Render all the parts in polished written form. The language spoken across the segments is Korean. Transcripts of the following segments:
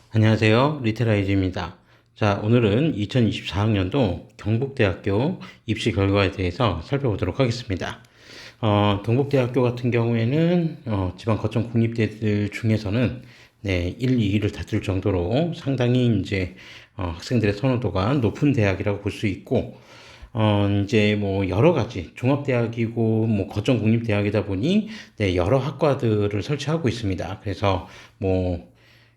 안녕하세요. 리테라이즈입니다. 자, 오늘은 2024학년도 경북대학교 입시 결과에 대해서 살펴보도록 하겠습니다. 경북대학교 같은 경우에는 지방 거점 국립대들 중에서는 1, 2위를 다툴 정도로 상당히 이제 학생들의 선호도가 높은 대학이라고 볼 수 있고, 이제 뭐 여러 가지 종합대학이고 뭐 거점 국립대학이다 보니 여러 학과들을 설치하고 있습니다. 그래서 뭐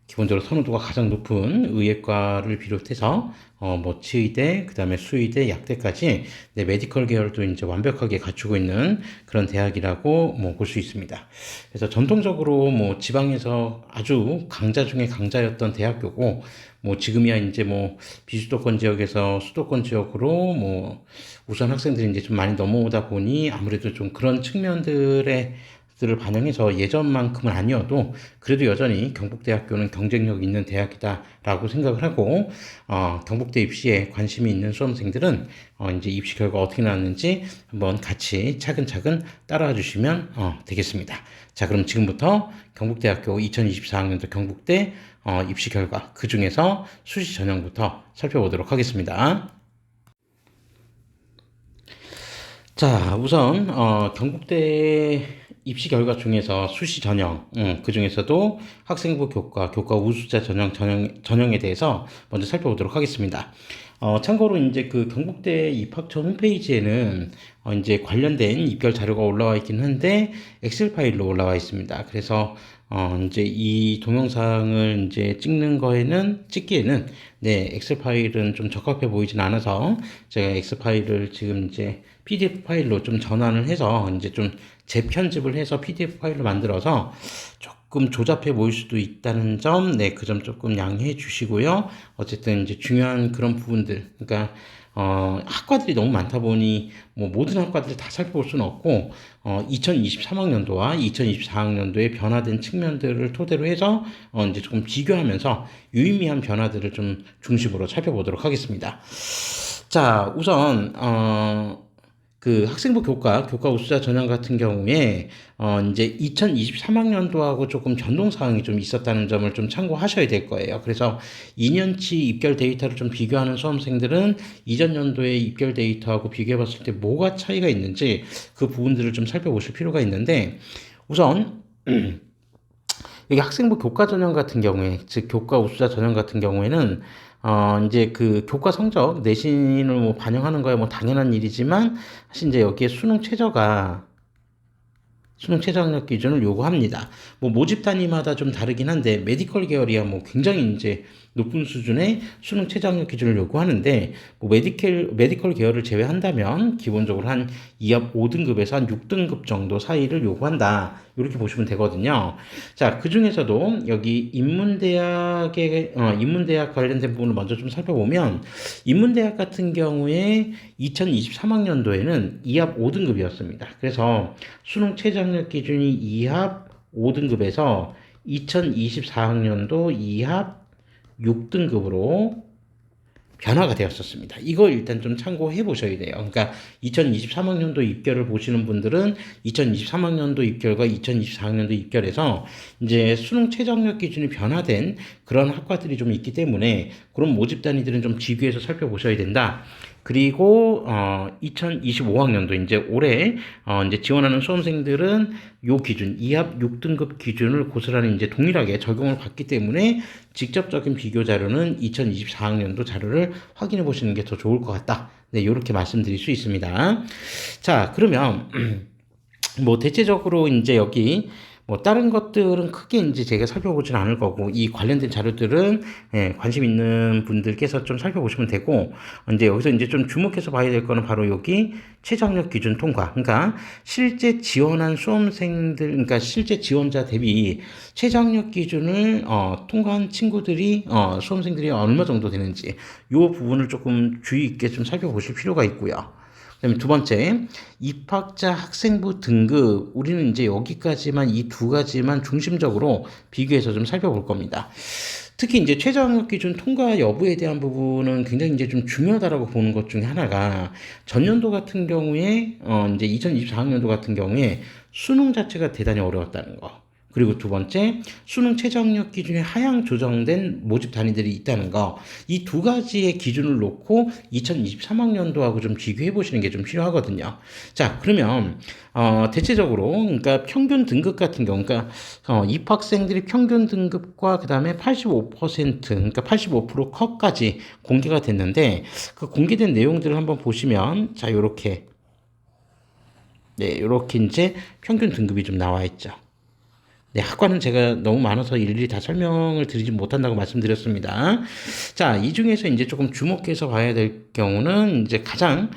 기본적으로 선호도가 가장 높은 의예과를 비롯해서 뭐 치의대, 그다음에 수의대, 약대까지 메디컬 계열도 이제 완벽하게 갖추고 있는 그런 대학이라고 뭐 볼 수 있습니다. 그래서 전통적으로 뭐 지방에서 아주 강자 중에 강자였던 대학교고, 뭐 지금이야 이제 뭐 비수도권 지역에서 수도권 지역으로 뭐 우선 학생들이 이제 좀 많이 넘어오다 보니 아무래도 좀 그런 측면들의 들을 반영해서 예전만큼은 아니어도 그래도 여전히 경북대학교는 경쟁력 있는 대학이다라고 생각을 하고, 경북대 입시에 관심이 있는 수험생들은 이제 입시 결과 어떻게 나왔는지 한번 같이 차근차근 따라와 주시면 되겠습니다. 자, 그럼 지금부터 경북대학교 2024학년도 경북대 입시 결과, 그 중에서 수시 전형부터 살펴보도록 하겠습니다. 자, 우선 경북대 입시 결과 중에서 수시 전형, 그 중에서도 학생부 교과 우수자 전형에 대해서 먼저 살펴보도록 하겠습니다. 참고로 이제 그 경북대 입학처 홈페이지에는 이제 관련된 입결 자료가 올라와 있긴 한데 엑셀 파일로 올라와 있습니다. 그래서 이제 이 동영상을 이제 찍기에는 엑셀 파일은 좀 적합해 보이진 않아서 제가 엑셀 파일을 지금 이제 PDF 파일로 좀 전환을 해서 이제 좀 재편집을 해서 PDF 파일로 만들어서 조금 조잡해 보일 수도 있다는 점, 그 점 조금 양해해 주시고요. 어쨌든 이제 중요한 그런 부분들, 그러니까 학과들이 너무 많다 보니 뭐 모든 학과들을 다 살펴볼 수는 없고 2023학년도와 2024학년도의 변화된 측면들을 토대로 해서 이제 조금 비교하면서 유의미한 변화들을 좀 중심으로 살펴보도록 하겠습니다. 자, 우선 그 학생부 교과 우수자 전형 같은 경우에 이제 2023학년도하고 조금 변동 사항이 좀 있었다는 점을 좀 참고하셔야 될 거예요. 그래서 2년치 입결 데이터를 좀 비교하는 수험생들은 이전 연도의 입결 데이터하고 비교해 봤을 때 뭐가 차이가 있는지 그 부분들을 좀 살펴보실 필요가 있는데, 우선 여기 학생부 교과 전형 같은 경우에, 즉 교과 우수자 전형 같은 경우에는 이제 그 교과 성적 내신을 뭐 반영하는 거야 뭐 당연한 일이지만, 사실 이제 여기에 수능 최저 학력 기준을 요구합니다. 뭐 모집 단위마다 좀 다르긴 한데 메디컬 계열이야 뭐 굉장히 이제 높은 수준의 수능 최저 학력 기준을 요구하는데, 뭐 메디컬 계열을 제외한다면 기본적으로 한 2합 5등급에서 한 6등급 정도 사이를 요구한다. 이렇게 보시면 되거든요. 자, 그 중에서도 여기 인문대학 관련된 부분을 먼저 좀 살펴보면, 인문대학 같은 경우에 2023학년도에는 2합 5등급이었습니다. 그래서 수능 최저 학력 기준이 2합 5등급에서 2024학년도 2합 6등급으로 변화가 되었었습니다. 이걸 일단 좀 참고해 보셔야 돼요. 그러니까 2023학년도 입결을 보시는 분들은 2023학년도 입결과 2024학년도 입결에서 이제 수능 최저 학력 기준이 변화된 그런 학과들이 좀 있기 때문에 그런 모집 단위들은 좀 비교해서 살펴보셔야 된다. 그리고 2025학년도 이제 올해 이제 지원하는 수험생들은 요 기준 2합 6등급 기준을 고스란히 이제 동일하게 적용을 받기 때문에 직접적인 비교 자료는 2024학년도 자료를 확인해 보시는 게 더 좋을 것 같다. 이렇게 말씀드릴 수 있습니다. 자, 그러면 뭐 대체적으로 이제 여기 뭐 다른 것들은 크게 이제 제가 살펴보진 않을 거고, 이 관련된 자료들은 관심 있는 분들께서 좀 살펴보시면 되고, 이제 여기서 이제 좀 주목해서 봐야 될 거는 바로 여기 최저학력 기준 통과. 그러니까 실제 지원한 수험생들, 그러니까 실제 지원자 대비 최저학력 기준을 통과한 친구들이 수험생들이 얼마 정도 되는지, 이 부분을 조금 주의 있게 좀 살펴보실 필요가 있고요. 그다음에 두 번째, 입학자 학생부 등급. 우리는 이제 여기까지만, 이 두 가지만 중심적으로 비교해서 좀 살펴볼 겁니다. 특히 이제 최저학력 기준 통과 여부에 대한 부분은 굉장히 이제 좀 중요하다라고 보는 것 중에 하나가, 전년도 같은 경우에 이제 2024학년도 같은 경우에 수능 자체가 대단히 어려웠다는 거. 그리고 두 번째, 수능 최저 학력 기준이 하향 조정된 모집 단위들이 있다는 거. 이 두 가지의 기준을 놓고 2023학년도하고 좀 비교해 보시는 게 좀 필요하거든요. 자, 그러면 대체적으로 그러니까 평균 등급 같은 경우, 그러니까 입학생들이 평균 등급과 그다음에 85% 그러니까 85% 컷까지 공개가 됐는데 그 공개된 내용들을 한번 보시면 자, 요렇게 네, 요렇게 이제 평균 등급이 좀 나와 있죠. 네, 학과는 제가 너무 많아서 일일이 다 설명을 드리지 못한다고 말씀드렸습니다. 자, 이 중에서 이제 조금 주목해서 봐야 될 경우는 이제 가장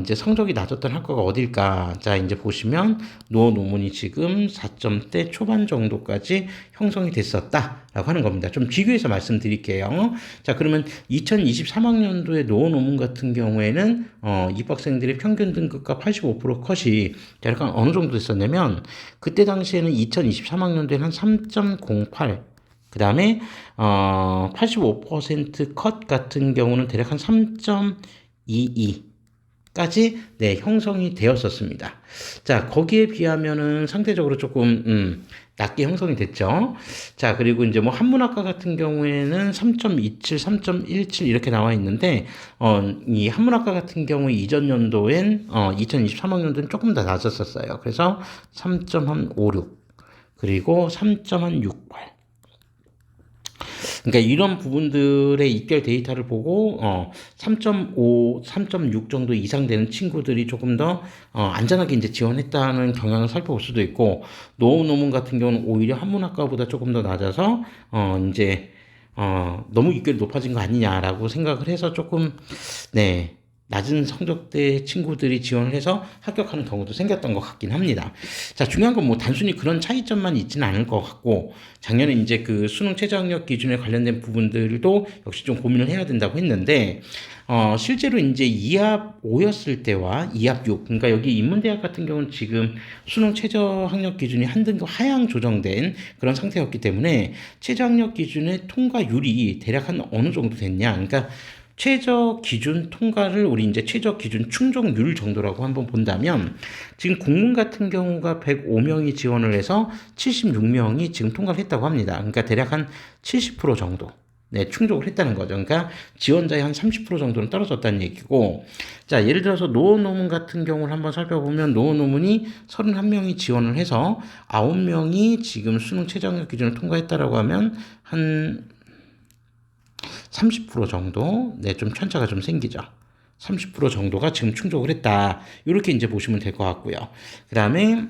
이제 성적이 낮았던 학과가 어딜까? 자, 이제 보시면 노어 논문이 지금 4점대 초반 정도까지 형성이 됐었다라고 하는 겁니다. 좀 비교해서 말씀드릴게요. 자, 그러면 2023학년도에 노어 논문 같은 경우에는 입학생들의 평균 등급과 85% 컷이 약간 어느 정도 됐었냐면 그때 당시에는 2023학년도에는 한 3.08, 그 다음에 85%컷 같은 경우는 대략 한 3.22 까지 네, 형성이 되었었습니다. 자, 거기에 비하면은 상대적으로 조금 낮게 형성이 됐죠. 자, 그리고 이제 뭐 한문학과 같은 경우에는 3.27, 3.17 이렇게 나와 있는데 이 한문학과 같은 경우 이전 연도엔 2023학년도엔 조금 더 낮았었어요. 그래서 3.56 그리고 3.68 그러니까 이런 부분들의 입결 데이터를 보고 3.5, 3.6 정도 이상 되는 친구들이 조금 더 안전하게 이제 지원했다는 경향을 살펴볼 수도 있고 노후 논문 같은 경우는 오히려 한문학과보다 조금 더 낮아서 이제 너무 입결이 높아진 거 아니냐라고 생각을 해서 조금 네. 낮은 성적대 친구들이 지원을 해서 합격하는 경우도 생겼던 것 같긴 합니다. 자, 중요한 건 뭐 단순히 그런 차이점만 있지는 않을 것 같고, 작년에 이제 그 수능 최저학력 기준에 관련된 부분들도 역시 좀 고민을 해야 된다고 했는데, 실제로 이제 2합 5였을 때와 2합 6, 그러니까 여기 인문대학 같은 경우는 지금 수능 최저학력 기준이 한 등급 하향 조정된 그런 상태였기 때문에 최저학력 기준의 통과율이 대략 한 어느 정도 됐냐, 그러니까 최저 기준 통과를 우리 이제 최저 기준 충족률 정도라고 한번 본다면 지금 국문 같은 경우가 105명이 지원을 해서 76명이 지금 통과를 했다고 합니다. 그러니까 대략 한 70% 정도. 네, 충족을 했다는 거죠. 그러니까 지원자의 한 30% 정도는 떨어졌다는 얘기고, 자, 예를 들어서 노어 논문 같은 경우를 한번 살펴보면 노어 논문이 31명이 지원을 해서 9명이 지금 수능 최저학력 기준을 통과했다라고 하면 한 30% 정도, 네, 좀 편차가 좀 생기죠. 30% 정도가 지금 충족을 했다. 이렇게 이제 보시면 될 것 같고요. 그 다음에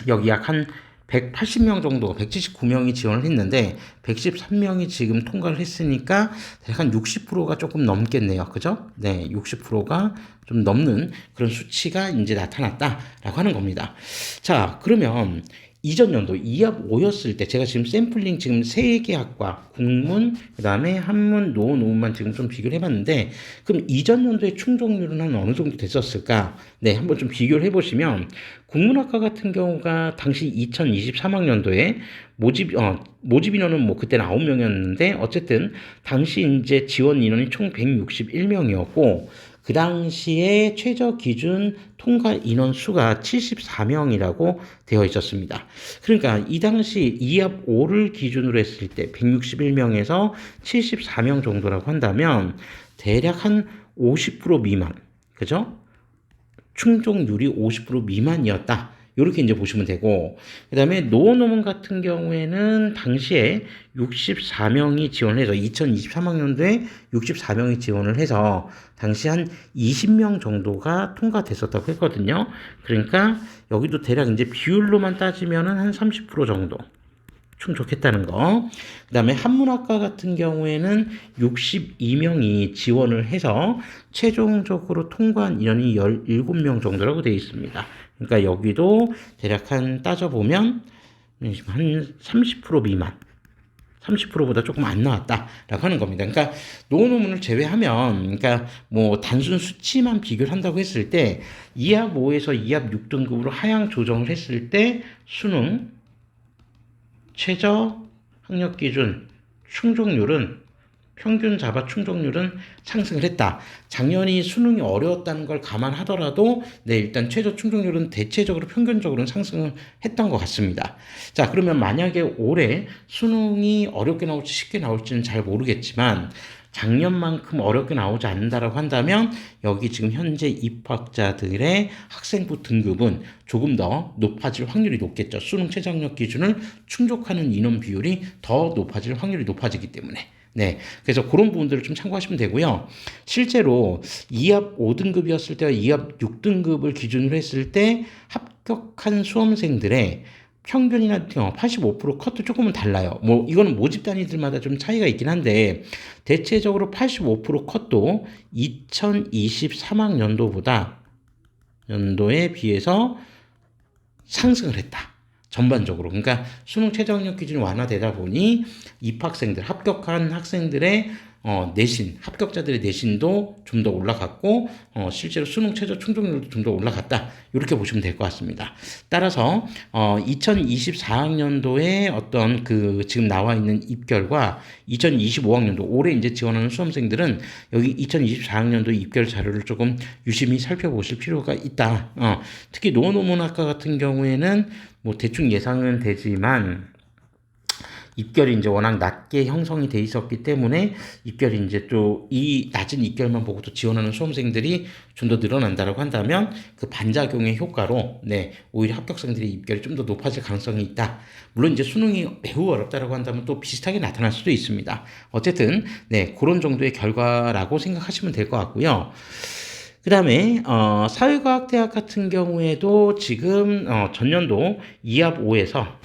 여기 약 한 180명 정도, 179명이 지원을 했는데 113명이 지금 통과를 했으니까 대략 한 60%가 조금 넘겠네요. 그죠? 네, 60%가 좀 넘는 그런 수치가 이제 나타났다라고 하는 겁니다. 자, 그러면 이전 연도 2합 5였을 때 제가 지금 샘플링 지금 3개 학과 국문 그다음에 한문 노 논문만 지금 좀 비교를 해봤는데 그럼 이전 연도의 충족률은 한 어느 정도 됐었을까? 네, 한번 좀 비교를 해보시면 국문학과 같은 경우가 당시 2023학년도에 모집 인원은 뭐 그때는 9명이었는데 어쨌든 당시 이제 지원 인원이 총 161명이었고 그 당시에 최저 기준 통과 인원 수가 74명이라고 되어 있었습니다. 그러니까 이 당시 2합 5를 기준으로 했을 때 161명에서 74명 정도라고 한다면 대략 한 50% 미만, 그죠? 충족률이 50% 미만이었다. 이렇게 이제 보시면 되고, 그 다음에 노어 논문 같은 경우에는 당시에 64명이 지원을 해서 2023학년도에 64명이 지원을 해서 당시 한 20명 정도가 통과됐었다고 했거든요. 그러니까 여기도 대략 이제 비율로만 따지면은 한 30% 정도 충족했다는 거. 그 다음에 한문학과 같은 경우에는 62명이 지원을 해서 최종적으로 통과한 인원이 17명 정도라고 되어 있습니다. 그러니까 여기도 대략 한 따져보면 한 30% 미만. 30%보다 조금 안 나왔다라고 하는 겁니다. 그러니까 노후 논문을 제외하면, 그러니까 뭐 단순 수치만 비교를 한다고 했을 때 2합 5에서 2합 6등급으로 하향 조정을 했을 때 수능 최저 학력 기준 충족률은 평균 자바 충족률은 상승을 했다. 작년이 수능이 어려웠다는 걸 감안하더라도 네, 일단 최저 충족률은 대체적으로 평균적으로는 상승을 했던 것 같습니다. 자, 그러면 만약에 올해 수능이 어렵게 나올지 쉽게 나올지는 잘 모르겠지만 작년만큼 어렵게 나오지 않는다라고 한다면 여기 지금 현재 입학자들의 학생부 등급은 조금 더 높아질 확률이 높겠죠. 수능 최저학력 기준을 충족하는 인원 비율이 더 높아질 확률이 높아지기 때문에. 네. 그래서 그런 부분들을 좀 참고하시면 되고요. 실제로 2합 5등급이었을 때와 2합 6등급을 기준으로 했을 때 합격한 수험생들의 평균이나 85% 컷도 조금은 달라요. 뭐 이거는 모집 단위들마다 좀 차이가 있긴 한데 대체적으로 85% 컷도 2023학년도보다 연도에 비해서 상승을 했다. 전반적으로. 그러니까 수능 최저학력 기준이 완화되다 보니 입학생들, 합격한 학생들의 내신, 합격자들의 내신도 좀 더 올라갔고 실제로 수능 최저 충족률도 좀 더 올라갔다. 이렇게 보시면 될 것 같습니다. 따라서 2024학년도에 어떤 그 지금 나와 있는 입결과 2025학년도 올해 이제 지원하는 수험생들은 여기 2024학년도 입결 자료를 조금 유심히 살펴보실 필요가 있다. 특히 농어논문학과 같은 경우에는 뭐 대충 예상은 되지만 입결이 이제 워낙 낮게 형성이 돼 있었기 때문에 입결이 이제 또 이 낮은 입결만 보고 또 지원하는 수험생들이 좀 더 늘어난다라고 한다면 그 반작용의 효과로 네, 오히려 합격생들의 입결이 좀 더 높아질 가능성이 있다. 물론 이제 수능이 매우 어렵다라고 한다면 또 비슷하게 나타날 수도 있습니다. 어쨌든 네, 그런 정도의 결과라고 생각하시면 될 것 같고요. 그 다음에 사회과학대학 같은 경우에도 지금 전년도 2합 5에서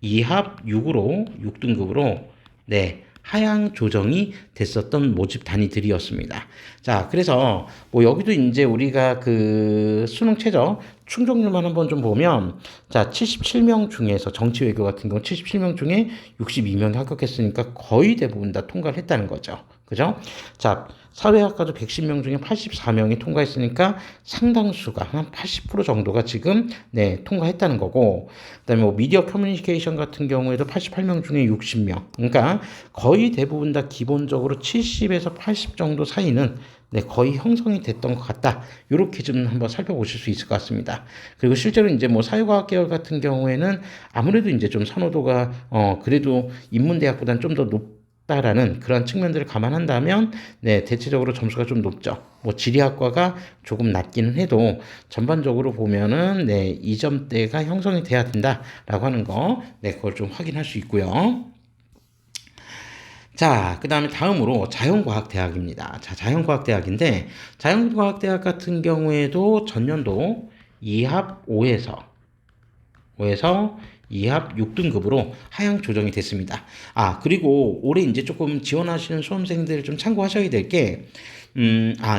2합 6으로 6등급으로 네, 하향 조정이 됐었던 모집 단위들이었습니다. 자, 그래서 뭐 여기도 이제 우리가 그 수능 최저 충족률만 한번 좀 보면 자, 77명 중에서 정치 외교 같은 경우 77명 중에 62명이 합격했으니까 거의 대부분 다 통과를 했다는 거죠. 그죠? 자, 사회학과도 110명 중에 84명이 통과했으니까 상당수가 한 80% 정도가 지금 네, 통과했다는 거고 그다음에 뭐 미디어 커뮤니케이션 같은 경우에도 88명 중에 60명. 그러니까 거의 대부분 다 기본적으로 70에서 80 정도 사이는 네, 거의 형성이 됐던 것 같다. 이렇게 좀 한번 살펴보실 수 있을 것 같습니다. 그리고 실제로 이제 뭐 사회과학 계열 같은 경우에는 아무래도 이제 좀 선호도가 그래도 인문대학보다는 좀 더 높다라는 그런 측면들을 감안한다면 네, 대체적으로 점수가 좀 높죠. 뭐 지리학과가 조금 낮기는 해도 전반적으로 보면은 네, 이 점대가 형성이 돼야 된다라고 하는 거, 네, 그걸 좀 확인할 수 있고요. 자, 그 다음에 다음으로 자연과학대학입니다. 자, 자연과학대학인데, 자연과학대학 같은 경우에도 전년도 2합 5에서 2합 6등급으로 하향 조정이 됐습니다. 아, 그리고 올해 이제 조금 지원하시는 수험생들 좀 참고하셔야 될 게,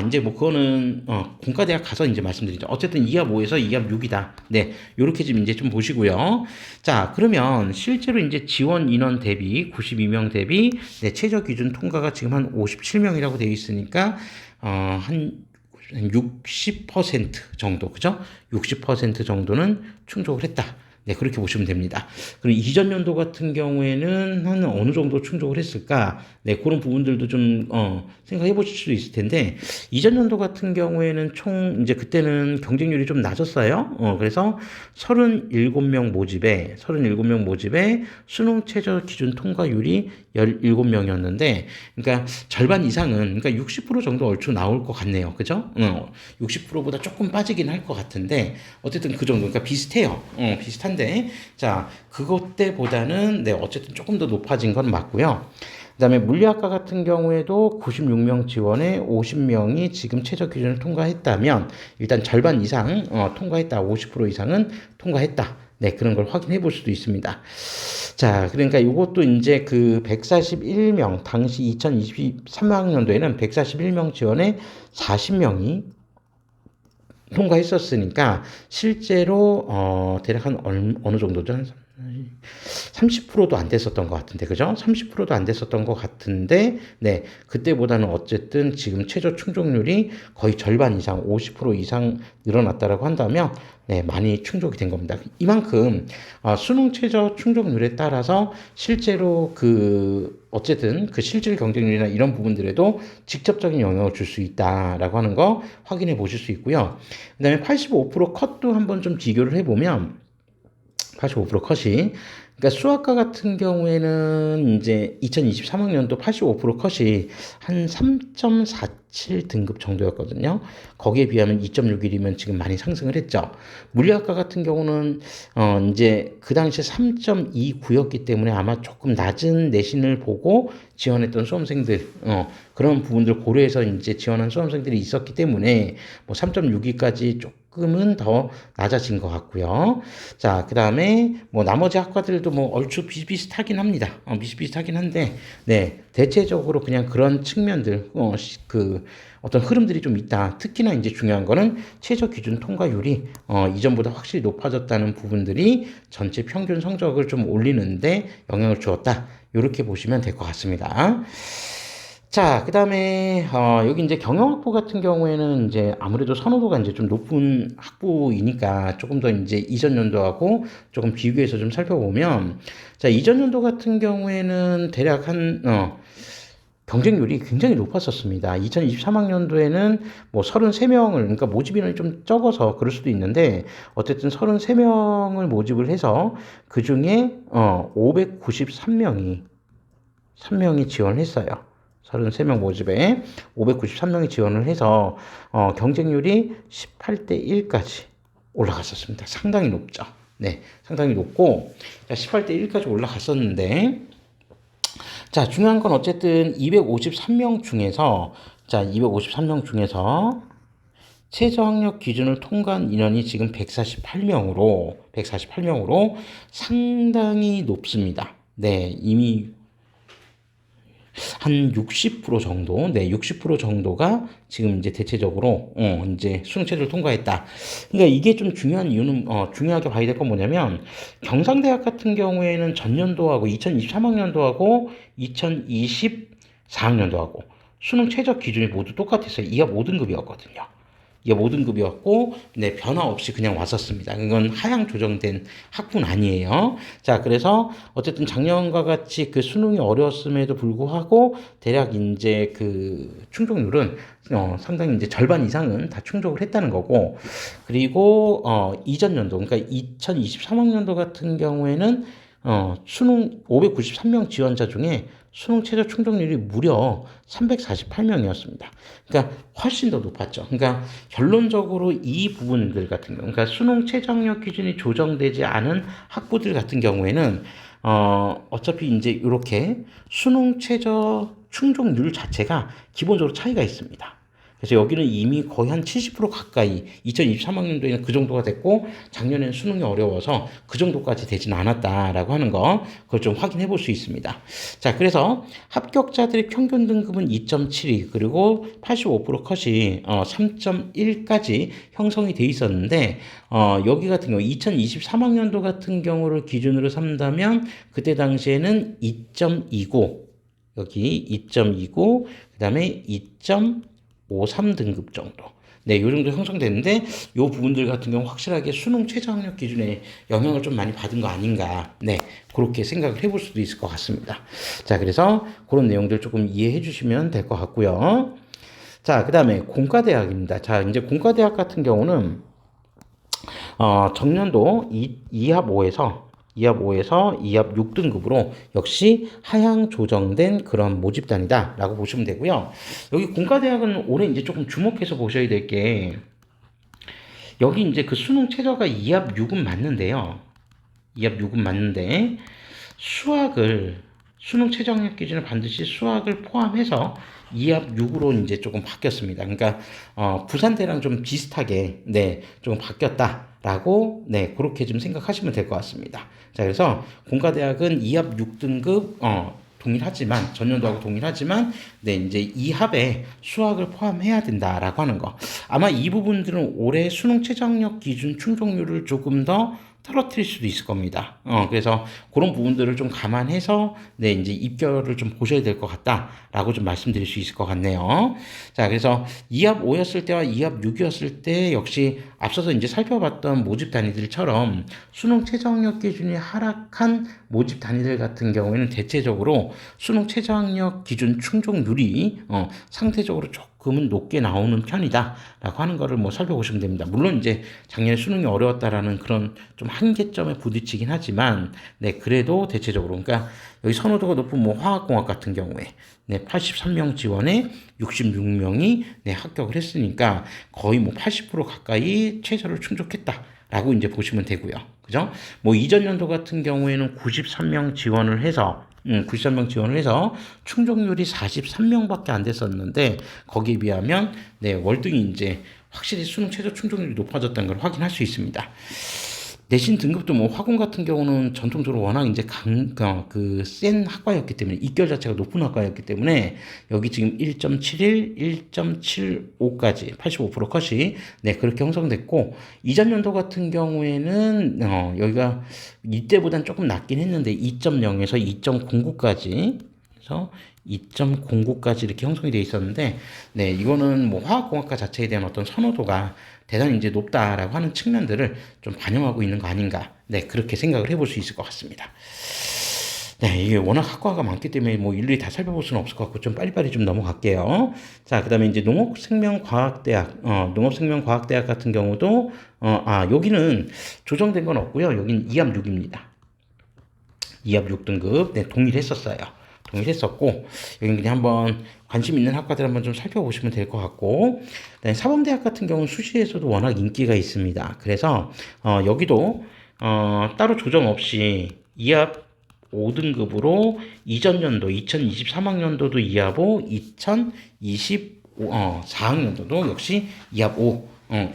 이제 뭐 그거는, 공과대학 가서 이제 말씀드리죠. 어쨌든 2합 5에서 2합 6이다. 네, 요렇게 좀 이제 좀 보시고요. 자, 그러면 실제로 이제 지원 인원 대비 92명 대비, 네, 최저 기준 통과가 지금 한 57명이라고 되어 있으니까, 한 60% 정도, 그죠? 60% 정도는 충족을 했다. 네, 그렇게 보시면 됩니다. 그럼 이전 연도 같은 경우에는 한 어느 정도 충족을 했을까? 네, 그런 부분들도 좀, 생각해 보실 수도 있을 텐데, 이전 연도 같은 경우에는 총, 이제 그때는 경쟁률이 좀 낮았어요. 그래서 37명 모집에 수능 최저 기준 통과율이 17명이었는데, 그러니까 절반 이상은, 그러니까 60% 정도 얼추 나올 것 같네요. 그죠? 60%보다 조금 빠지긴 할 것 같은데, 어쨌든 그 정도, 그러니까 비슷해요. 비슷한데, 자, 그것 때보다는, 네, 어쨌든 조금 더 높아진 건 맞고요. 그 다음에 물리학과 같은 경우에도 96명 지원에 50명이 지금 최저 기준을 통과했다면, 일단 절반 이상, 통과했다. 50% 이상은 통과했다. 네, 그런 걸 확인해 볼 수도 있습니다. 자, 그러니까 이것도 이제 그 141명, 당시 2023학년도에는 141명 지원에 40명이 통과했었으니까 실제로 대략 한 어느 정도죠? 한 30%도 안 됐었던 것 같은데, 그죠? 30%도 안 됐었던 것 같은데, 네, 그때보다는 어쨌든 지금 최저 충족률이 거의 절반 이상, 50% 이상 늘어났다라고 한다면, 네, 많이 충족이 된 겁니다. 이만큼 수능 최저 충족률에 따라서 실제로 어쨌든 그 실질 경쟁률이나 이런 부분들에도 직접적인 영향을 줄 수 있다라고 하는 거 확인해 보실 수 있고요. 그다음에 85% 컷도 한번 좀 비교를 해보면 85% 컷이 그러니까 수학과 같은 경우에는 이제 2023학년도 85% 컷이 한 3.47 등급 정도였거든요. 거기에 비하면 2.61이면 지금 많이 상승을 했죠. 물리학과 같은 경우는 이제 그 당시에 3.29였기 때문에 아마 조금 낮은 내신을 보고 지원했던 수험생들 그런 부분들 고려해서 이제 지원한 수험생들이 있었기 때문에 뭐 3.62까지 조금은 더 낮아진 것 같고요. 자, 그 다음에 뭐 나머지 학과들도 뭐 얼추 비슷비슷하긴 합니다. 비슷비슷하긴 한데, 네, 대체적으로 그냥 그런 측면들, 어떤 흐름들이 좀 있다. 특히나 이제 중요한 거는 최저 기준 통과율이 이전보다 확실히 높아졌다는 부분들이 전체 평균 성적을 좀 올리는데 영향을 주었다. 이렇게 보시면 될 것 같습니다. 자, 그 다음에, 여기 이제 경영학부 같은 경우에는 이제 아무래도 선호도가 이제 좀 높은 학부이니까 조금 더 이제 이전 연도하고 조금 비교해서 좀 살펴보면, 자, 이전 연도 같은 경우에는 대략 경쟁률이 굉장히 높았었습니다. 2023학년도에는 뭐 33명을, 그러니까 모집 인원이 좀 적어서 그럴 수도 있는데, 어쨌든 33명을 모집을 해서 그 중에, 3명이 지원을 했어요. 33명 모집에 593명이 지원을 해서 경쟁률이 18대 1까지 올라갔었습니다. 상당히 높죠. 네, 상당히 높고 18대 1까지 올라갔었는데 자, 중요한 건 어쨌든 253명 중에서 253명 중에서 최저 학력 기준을 통과한 인원이 지금 148명으로 상당히 높습니다. 네, 이미 한 60% 정도, 네, 60% 정도가 지금 이제 대체적으로, 이제 수능 체제를 통과했다. 그러니까 이게 좀 중요한 이유는, 중요하게 봐야 될 건 뭐냐면, 경상대학 같은 경우에는 전년도하고 2023학년도하고 2024학년도하고 수능 최저 기준이 모두 똑같았어요. 이합 5등급이었거든요. 이게 모든 급이었고, 네, 변화 없이 그냥 왔었습니다. 이건 하향 조정된 학부는 아니에요. 자, 그래서 어쨌든 작년과 같이 그 수능이 어려웠음에도 불구하고 대략 이제 그 충족률은 상당히 이제 절반 이상은 다 충족을 했다는 거고, 그리고 이전 연도, 그러니까 2023학년도 같은 경우에는 수능 593명 지원자 중에 수능 최저 충족률이 무려 348명이었습니다. 그러니까 훨씬 더 높았죠. 그러니까 결론적으로 이 부분들 같은 경우, 그러니까 수능 최저 학력 기준이 조정되지 않은 학부들 같은 경우에는 어차피 이제 이렇게 수능 최저 충족률 자체가 기본적으로 차이가 있습니다. 그래서 여기는 이미 거의 한 70% 가까이 2023학년도에는 그 정도가 됐고 작년에는 수능이 어려워서 그 정도까지 되진 않았다라고 하는 거 그걸 좀 확인해 볼 수 있습니다. 자, 그래서 합격자들의 평균 등급은 2.72 그리고 85% 컷이 3.1까지 형성이 돼 있었는데 여기 같은 경우 2023학년도 같은 경우를 기준으로 삼다면 그때 당시에는 2.29 여기 2.29 그다음에 2.53등급 정도. 네, 요 정도 형성되는데 요 부분들 같은 경우 확실하게 수능 최저 학력 기준에 영향을 좀 많이 받은 거 아닌가. 네, 그렇게 생각을 해볼 수도 있을 것 같습니다. 자, 그래서 그런 내용들 조금 이해해 주시면 될 것 같고요. 자, 그 다음에 공과대학입니다. 자, 이제 공과대학 같은 경우는 정년도 2합 5에서 2합 6등급으로 역시 하향 조정된 그런 모집단이다 라고 보시면 되고요. 여기 공과대학은 올해 이제 조금 주목해서 보셔야 될 게 여기 이제 그 수능 최저가 2합 6은 맞는데요. 2합 6은 맞는데 수능 최저 학력 기준을 반드시 수학을 포함해서 2합 6으로 이제 조금 바뀌었습니다. 그러니까 부산대랑 좀 비슷하게 네, 조금 바뀌었다라고 네, 그렇게 좀 생각하시면 될 것 같습니다. 자, 그래서 공과대학은 2합 6등급 동일하지만 전년도하고 동일하지만 네, 이제 2합에 수학을 포함해야 된다라고 하는 거. 아마 이 부분들은 올해 수능 최저 학력 기준 충족률을 조금 더 떨어뜨릴 수도 있을 겁니다. 그래서 그런 부분들을 좀 감안해서 네, 이제 입결을 좀 보셔야 될 것 같다라고 좀 말씀드릴 수 있을 것 같네요. 자, 그래서 2합 5였을 때와 2합 6이었을 때 역시 앞서서 이제 살펴봤던 모집 단위들처럼 수능 최저학력 기준이 하락한 모집 단위들 같은 경우에는 대체적으로 수능 최저학력 기준 충족률이 상대적으로 조금은 높게 나오는 편이다라고 하는 거를 뭐 살펴보시면 됩니다. 물론 이제 작년에 수능이 어려웠다라는 그런 좀 한계점에 부딪히긴 하지만 네, 그래도 대체적으로 그러니까 여기 선호도가 높은 뭐 화학공학 같은 경우에 네, 83명 지원에 66명이 네, 합격을 했으니까 거의 뭐 80% 가까이 최저를 충족했다라고 이제 보시면 되고요. 그죠? 뭐 이전 연도 같은 경우에는 93명 지원을 해서 93명 지원을 해서 충족률이 43명밖에 안 됐었는데 거기에 비하면 네, 월등히 이제 확실히 수능 최저 충족률이 높아졌다는 걸 확인할 수 있습니다. 내신 등급도 뭐 화공 같은 경우는 전통적으로 워낙 이제 센 학과였기 때문에 입결 자체가 높은 학과였기 때문에 여기 지금 1.71, 1.75까지 85% 컷이 네 그렇게 형성됐고 이전 연도 같은 경우에는 여기가 이때보단 조금 낮긴 했는데 2.0에서 2.09까지 그래서 2.09까지 이렇게 형성이 되어 있었는데, 네, 이거는 뭐 화학공학과 자체에 대한 어떤 선호도가 대단히 이제 높다라고 하는 측면들을 좀 반영하고 있는 거 아닌가. 네, 그렇게 생각을 해볼 수 있을 것 같습니다. 네, 이게 워낙 학과가 많기 때문에 뭐 일일이 다 살펴볼 수는 없을 것 같고 좀 빨리빨리 좀 넘어갈게요. 자, 그 다음에 이제 농업생명과학대학 같은 경우도, 여기는 조정된 건 없고요. 여기는 2합 6입니다. 2합 6등급, 네, 동일했었어요. 동일했었고, 여기 그냥 한번 관심 있는 학과들 한번 좀 살펴보시면 될 것 같고, 사범대학 같은 경우는 수시에서도 워낙 인기가 있습니다. 그래서, 여기도, 따로 조정 없이 2합 5등급으로 이전 연도 2023학년도도 2합 5, 2024학년도도 역시 2합 5,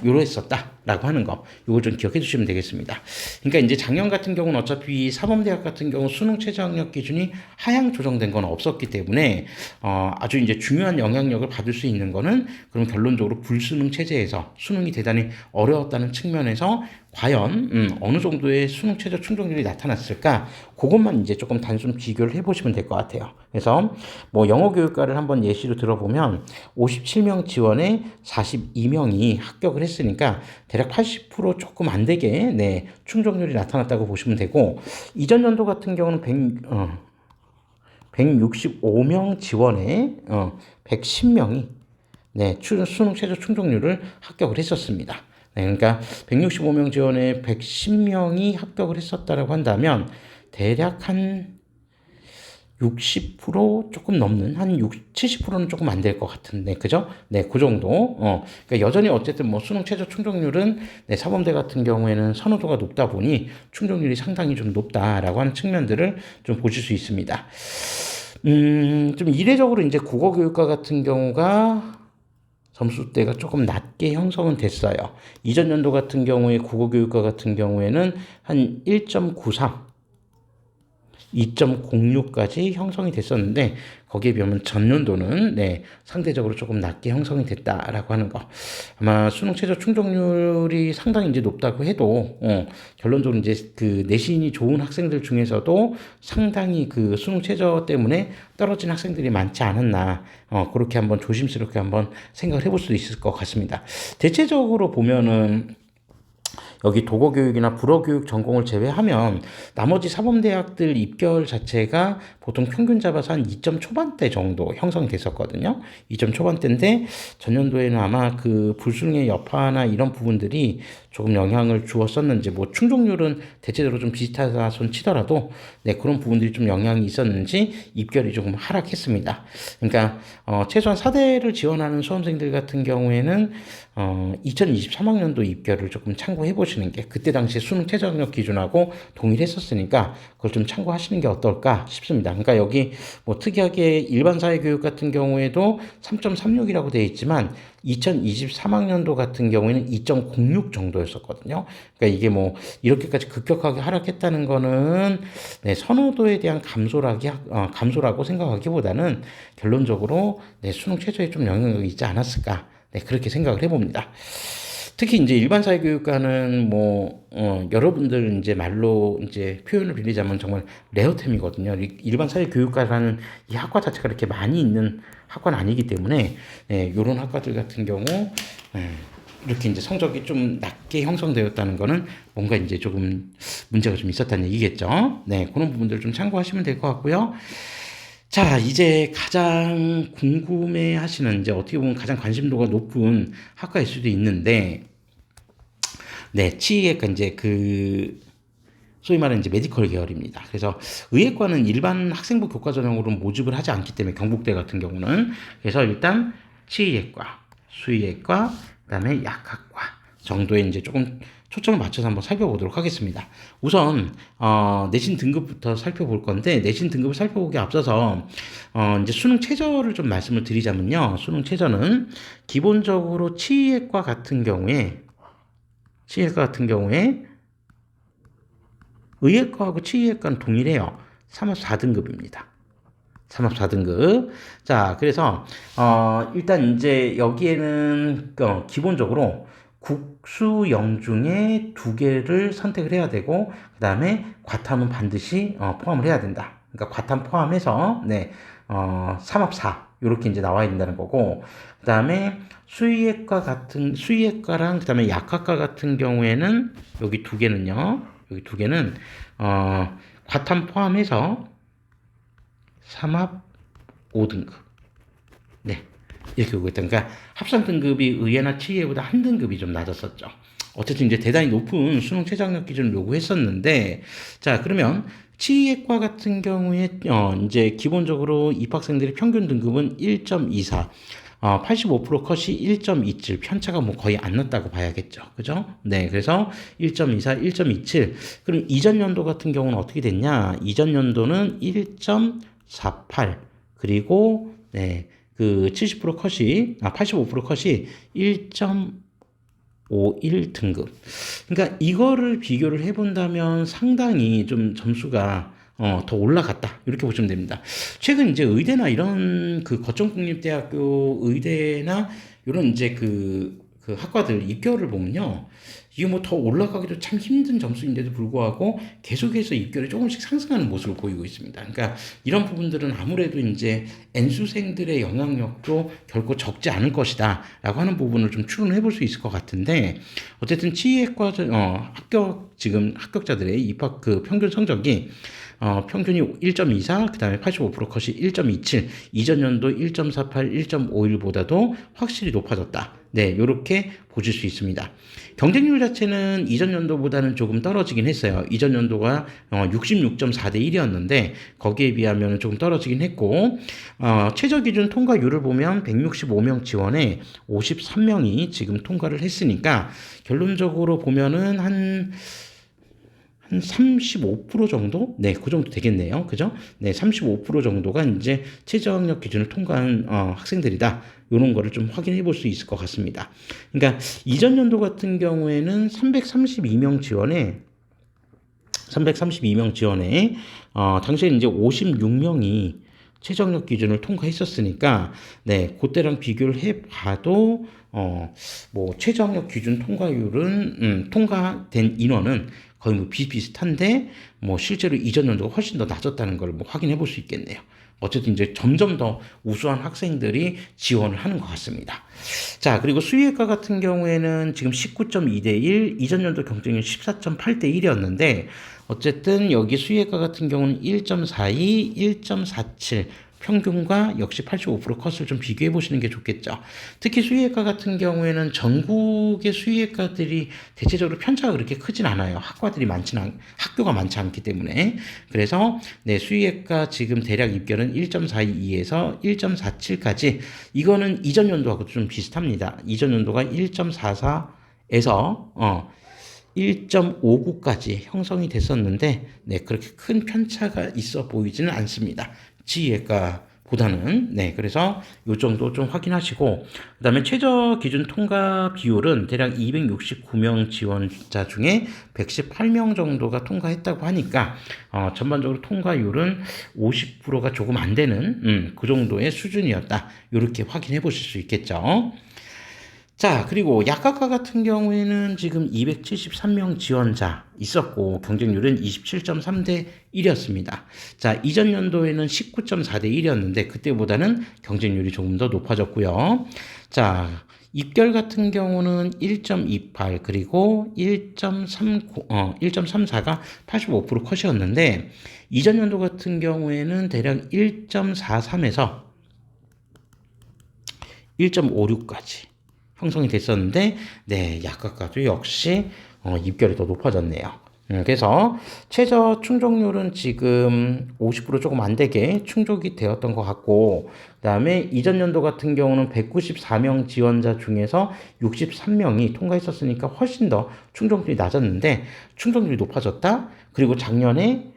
요로 했었다라고 하는 거, 요거 좀 기억해 주시면 되겠습니다. 그러니까 이제 작년 같은 경우는 어차피 사범대학 같은 경우 수능 최저학력 기준이 하향 조정된 건 없었기 때문에 아주 이제 중요한 영향력을 받을 수 있는 거는 그럼 결론적으로 불수능 체제에서 수능이 대단히 어려웠다는 측면에서 과연 어느 정도의 수능 최저 충족률이 나타났을까? 그것만 이제 조금 단순 비교를 해보시면 될 것 같아요. 그래서 뭐 영어 교육과를 한번 예시로 들어보면 57명 지원에 42명이 합격을 했으니까 대략 80% 조금 안 되게 네, 충족률이 나타났다고 보시면 되고 이전 연도 같은 경우는 165명 지원에 110명이 네, 수능 최저 충족률을 합격을 했었습니다. 네, 그러니까 165명 지원에 110명이 합격을 했었다라고 한다면 대략 한 60% 조금 넘는 한 70%는 조금 안 될 것 같은데 그죠? 네, 그 정도. 그러니까 여전히 어쨌든 뭐 수능 최저 충족률은 네, 사범대 같은 경우에는 선호도가 높다 보니 충족률이 상당히 좀 높다라고 하는 측면들을 좀 보실 수 있습니다. 좀 이례적으로 이제 국어교육과 같은 경우가 점수대가 조금 낮게 형성은 됐어요. 이전 연도 같은 경우에 국어교육과 같은 경우에는 한 1.93, 2.06까지 형성이 됐었는데 거기에 비하면 전년도는 네, 상대적으로 조금 낮게 형성이 됐다라고 하는 거. 아마 수능 최저 충족률이 상당히 이제 높다고 해도 결론적으로 이제 그 내신이 좋은 학생들 중에서도 상당히 그 수능 최저 때문에 떨어진 학생들이 많지 않았나 그렇게 한번 조심스럽게 한번 생각을 해볼 수 있을 것 같습니다. 대체적으로 보면은 여기 도거교육이나 불어교육 전공을 제외하면 나머지 사범대학들 입결 자체가 보통 평균 잡아서 한 2점 초반대 정도 형성이 됐었거든요. 2점 초반대인데 전년도에는 아마 그 불수능의 여파나 이런 부분들이 조금 영향을 주었었는지 뭐 충족률은 대체적으로 좀 비슷하다 손 치더라도 네, 그런 부분들이 좀 영향이 있었는지 입결이 조금 하락했습니다. 그러니까 최소한 4대를 지원하는 수험생들 같은 경우에는 2023학년도 입결을 조금 참고해 보시는 게 그때 당시 수능 최저학력 기준하고 동일했었으니까 그걸 좀 참고하시는 게 어떨까 싶습니다. 그러니까 여기 뭐 특이하게 일반 사회교육 같은 경우에도 3.36이라고 되어 있지만 2023학년도 같은 경우에는 2.06 정도였었거든요. 그러니까 이게 뭐 이렇게까지 급격하게 하락했다는 거는 네, 선호도에 대한 감소라고 생각하기보다는 결론적으로 네, 수능 최저에 좀 영향력이 있지 않았을까. 네, 그렇게 생각을 해봅니다. 특히 이제 일반 사회교육과는 뭐, 여러분들 이제 말로 이제 표현을 빌리자면 정말 레어템이거든요. 일반 사회교육과라는 이 학과 자체가 이렇게 많이 있는 학과는 아니기 때문에, 요런 학과들 같은 경우, 예, 이렇게 이제 성적이 좀 낮게 형성되었다는 거는 뭔가 이제 조금 문제가 좀 있었다는 얘기겠죠. 네, 그런 부분들 좀 참고하시면 될 것 같고요. 자, 이제 가장 궁금해 하시는, 이제 어떻게 보면 가장 관심도가 높은 학과일 수도 있는데, 네, 치의학과 이제 소위 말하는 이제 메디컬 계열입니다. 그래서 의예과는 일반 학생부 교과 전형으로 모집을 하지 않기 때문에 경북대 같은 경우는 그래서 일단 치의학과, 수의학과, 그다음에 약학과 정도에 이제 조금 초점을 맞춰서 한번 살펴보도록 하겠습니다. 우선 내신 등급부터 살펴볼 건데 내신 등급을 살펴보기 앞서서 이제 수능 최저를 좀 말씀을 드리자면요. 수능 최저는 기본적으로 치의학과 같은 경우에 의예과하고 치의학과는 동일해요. 3합 4등급입니다. 3합 4등급. 자, 그래서 일단 이제 여기에는 기본적으로 국수영 중에 두 개를 선택을 해야 되고 그다음에 과탐은 반드시 포함을 해야 된다. 그러니까 과탐 포함해서 3합 4 이렇게 이제 나와야 된다는 거고 그다음에 수의학과랑 그다음에 약학과 같은 경우에는 여기 두 개는 과탐 포함해서 3합 5등급. 네. 이렇게 오고 있다. 그러니까 합산 등급이 의예나 치의보다 한 등급이 좀 낮았었죠. 어쨌든 이제 대단히 높은 수능 최저학력 기준을 요구했었는데, 자, 그러면 치의과 같은 경우에, 이제 기본적으로 입학생들의 평균 등급은 1.24, 85% 컷이 1.27, 편차가 뭐 거의 안 났다고 봐야겠죠. 그죠? 네, 그래서 1.24, 1.27. 그럼 이전 연도 같은 경우는 어떻게 됐냐? 이전 연도는 1.48, 그리고, 네, 그 70% 컷이, 85% 컷이 1.51 등급. 그러니까 이거를 비교를 해본다면 상당히 좀 점수가 더 올라갔다. 이렇게 보시면 됩니다. 최근 이제 의대나 이런 그 거점국립대학교 의대나 이런 이제 그 학과들 입결을 보면요. 이게 뭐 더 올라가기도 참 힘든 점수인데도 불구하고 계속해서 입결이 조금씩 상승하는 모습을 보이고 있습니다. 그러니까 이런 부분들은 아무래도 이제 N수생들의 영향력도 결코 적지 않을 것이다 라고 하는 부분을 좀 추론해 볼 수 있을 것 같은데 어쨌든 치의학과 지금 합격자들의 입학 그 평균 성적이 평균이 1.24, 그 다음에 85% 컷이 1.27, 이전 연도 1.48, 1.51보다도 확실히 높아졌다. 네, 요렇게 보실 수 있습니다. 경쟁률 자체는 이전 연도보다는 조금 떨어지긴 했어요. 이전 연도가 66.4대 1이었는데 거기에 비하면 조금 떨어지긴 했고 최저 기준 통과율을 보면 165명 지원에 53명이 지금 통과를 했으니까 결론적으로 보면은 한 35% 정도? 네, 그 정도 되겠네요. 그죠? 네, 35% 정도가 이제 최저학력 기준을 통과한 학생들이다. 이런 거를 좀 확인해 볼 수 있을 것 같습니다. 그러니까 이전 연도 같은 경우에는 332명 지원에 당시에 이제 56명이 최저학력 기준을 통과했었으니까 네, 그때랑 비교를 해 봐도 뭐 최저학력 기준 통과율은 통과된 인원은 거의 뭐 비슷비슷한데 뭐 실제로 이전 연도가 훨씬 더 낮았다는 걸 뭐 확인해 볼 수 있겠네요. 어쨌든 이제 점점 더 우수한 학생들이 지원을 하는 것 같습니다. 자, 그리고 수의학과 같은 경우에는 지금 19.2대 1, 이전 연도 경쟁률 14.8대 1이었는데 어쨌든 여기 수의학과 같은 경우는 1.42, 1.47 평균과 역시 85% 컷을 좀 비교해 보시는 게 좋겠죠. 특히 수의학과 같은 경우에는 전국의 수의학과들이 대체적으로 편차가 그렇게 크진 않아요. 학교가 많지 않기 때문에. 그래서 네, 수의학과 지금 대략 입결은 1.42에서 1.47까지 이거는 이전 연도하고 좀 비슷합니다. 이전 연도가 1.44에서 1.59까지 형성이 됐었는데 네, 그렇게 큰 편차가 있어 보이지는 않습니다. 지혜과보다는 네, 그래서 요 정도 좀 확인하시고 그다음에 최저 기준 통과 비율은 대략 269명 지원자 중에 118명 정도가 통과했다고 하니까 전반적으로 통과율은 50%가 조금 안 되는 그 정도의 수준이었다. 이렇게 확인해 보실 수 있겠죠. 자, 그리고 약학과 같은 경우에는 지금 273명 지원자 있었고 경쟁률은 27.3대 1이었습니다. 자, 이전 연도에는 19.4대 1이었는데 그때보다는 경쟁률이 조금 더 높아졌고요. 자, 입결 같은 경우는 1.28 그리고 1.34가 85% 컷이었는데 이전 연도 같은 경우에는 대략 1.43에서 1.56까지 형성이 됐었는데 네, 약학과도 역시 입결이 더 높아졌네요. 그래서 최저 충족률은 지금 50% 조금 안 되게 충족이 되었던 것 같고 그다음에 이전 연도 같은 경우는 194명 지원자 중에서 63명이 통과했었으니까 훨씬 더 충족률이 낮았는데 충족률이 높아졌다. 그리고 작년에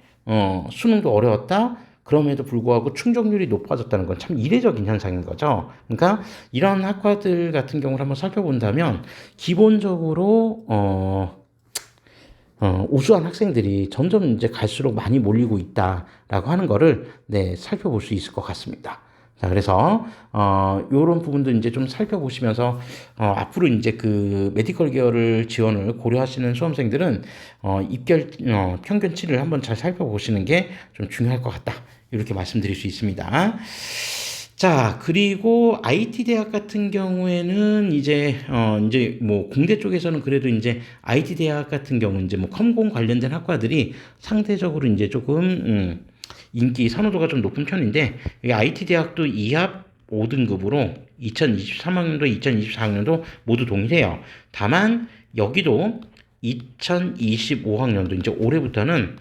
수능도 어려웠다. 그럼에도 불구하고 충족률이 높아졌다는 건 참 이례적인 현상인 거죠. 그러니까 이런 학과들 같은 경우를 한번 살펴본다면 기본적으로 우수한 학생들이 점점 이제 갈수록 많이 몰리고 있다라고 하는 거를 네, 살펴볼 수 있을 것 같습니다. 자, 그래서 요런 부분도 이제 좀 살펴보시면서 앞으로 이제 그 메디컬 계열을 지원을 고려하시는 수험생들은 입결 평균치를 한번 잘 살펴보시는 게 좀 중요할 것 같다. 이렇게 말씀드릴 수 있습니다. 자, 그리고 IT 대학 같은 경우에는 이제 뭐 공대 쪽에서는 그래도 이제 IT 대학 같은 경우 이제 뭐 컴공 관련된 학과들이 상대적으로 이제 조금 인기 선호도가 좀 높은 편인데 이 IT 대학도 2합 5등급으로 2023학년도, 2024학년도 모두 동일해요. 다만 여기도 2025학년도 이제 올해부터는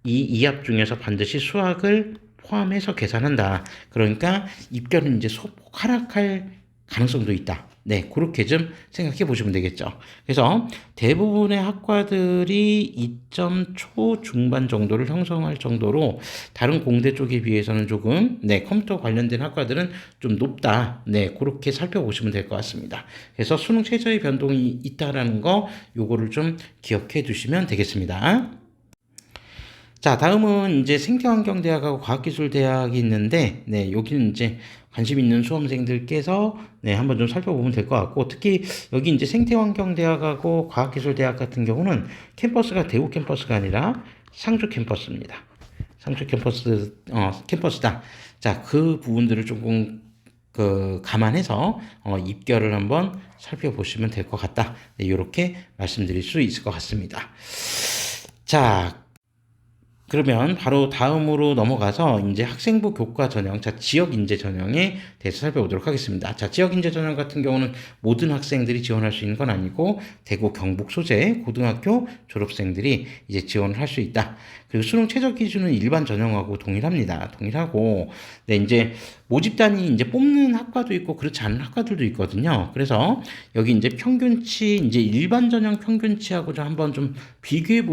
이 2합 중에서 반드시 수학을 포함해서 계산한다. 그러니까 입결은 이제 소폭 하락할 가능성도 있다. 네, 그렇게 좀 생각해 보시면 되겠죠. 그래서 대부분의 학과들이 2점 초중반 정도를 형성할 정도로 다른 공대 쪽에 비해서는 조금 네, 컴퓨터 관련된 학과들은 좀 높다. 네, 그렇게 살펴보시면 될 것 같습니다. 그래서 수능 최저의 변동이 있다라는 거 요거를 좀 기억해 두시면 되겠습니다. 자, 다음은 이제 생태환경대학하고 과학기술대학이 있는데, 네, 여기는 이제 관심 있는 수험생들께서 네, 한번 좀 살펴보면 될 것 같고, 특히 여기 이제 생태환경대학하고 과학기술대학 같은 경우는 캠퍼스가 대구 캠퍼스가 아니라 상주 캠퍼스입니다. 상주 캠퍼스다. 자, 그 부분들을 조금 감안해서 입결을 한번 살펴보시면 될 것 같다. 네, 이렇게 말씀드릴 수 있을 것 같습니다. 자, 그러면 바로 다음으로 넘어가서 이제 학생부 교과 전형, 자, 지역 인재 전형에 대해서 살펴보도록 하겠습니다. 자, 지역 인재 전형 같은 경우는 모든 학생들이 지원할 수 있는 건 아니고 대구 경북 소재 고등학교 졸업생들이 이제 지원을 할 수 있다. 그리고 수능 최저 기준은 일반 전형하고 동일합니다. 동일하고, 네, 이제 모집단이 이제 뽑는 학과도 있고 그렇지 않은 학과들도 있거든요. 그래서 여기 이제 평균치, 이제 일반 전형 평균치하고 좀 한번 좀 비교해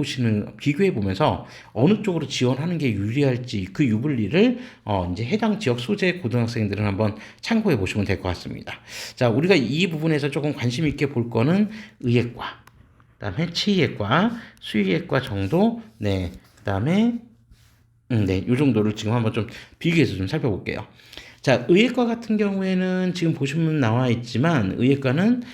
보면서 어느 쪽으로 지원하는 게 유리할지 그 유불리를 이제 해당 지역 소재 고등학생들은 한번 참고해 보시면 될 것 같습니다. 자, 우리가 이 부분에서 조금 관심 있게 볼 거는 의예과, 그다음에 치의예과, 수의예과 정도, 네, 그다음에 네, 이 정도를 지금 한번 좀 비교해서 좀 살펴볼게요. 자, 의예과 같은 경우에는 지금 보시면 나와 있지만 의예과는